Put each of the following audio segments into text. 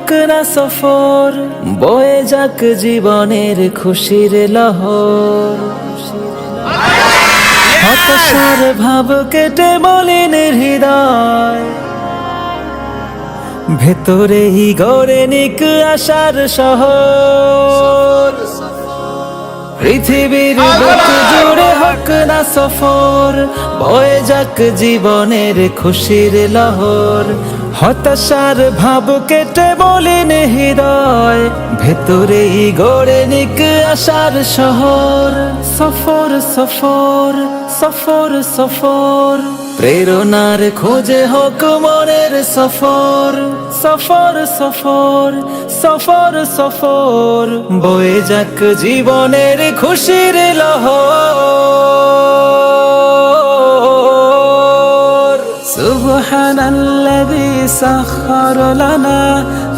হোক না সফর, বয়ে যাক জীবনের খুশির লহর। হতাশার ভাব কেটে মলিন হৃদয়, ভেতরেই গড়ে নিক আশার শহর। পৃথিবীর বুক জুড়ে হোক না সফর, বয়ে যাক জীবনের খুশির লহর। হতাশার ভাব কেটে মলিন হৃদয়, ভেতরেই গড়ে নিক আশার শহর। সফর সফর সফর সফর, প্রেরণার খোঁজে হোক মনের সফর। সফর সফর সফর সফর, বয়ে যাক জীবনের খুশির লহর। সুবহানাল্লাযী সাখখারা লানা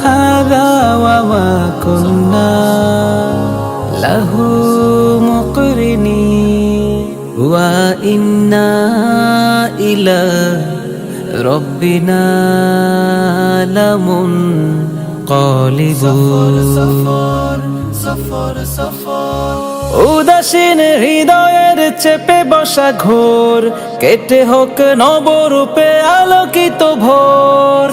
হাযা ওয়া মা কুন্না লাহু মুকরিনিন ওয়া ইন্না ইলা রব্বিনা লামুনকালিবুন। উদাসীন হৃদয়ের চেপে বসা ঘোর, কেটে হোক নবরূপে আলোকিত ভোর।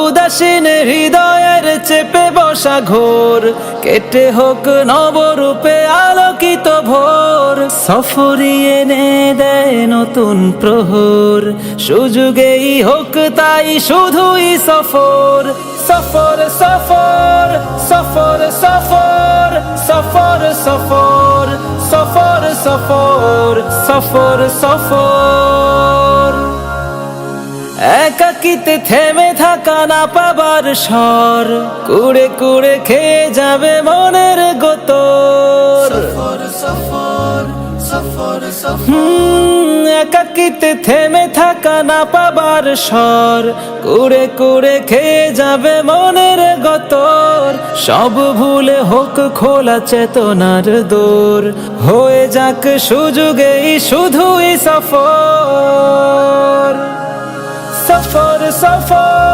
উদাসীন হৃদয়ের চেপে বসা ঘোর, কেটে হোক নবরূপে আলোকিত ভোর। সফরই এনে দেয় নতুন প্রহর, সুযোগেই হোক তাই শুধুই সফর। সফর সফর সফর সফর সফর সফর সফর সফর সফর সফর। একাকিতে থেমে থাকা না পাবার স্বর, কুড়ে কুড়ে খেয়ে যাবে মনের গোতর। একাকিতে থেমে থাকা না পাবার স্বর, কুড়ে কুড়ে খেয়ে যাবে মনের গতর। সব ভুলে হোক খোলা চেতনার দোর, হয়ে যাক সুযোগেই শুধুই সফর। সফর সফর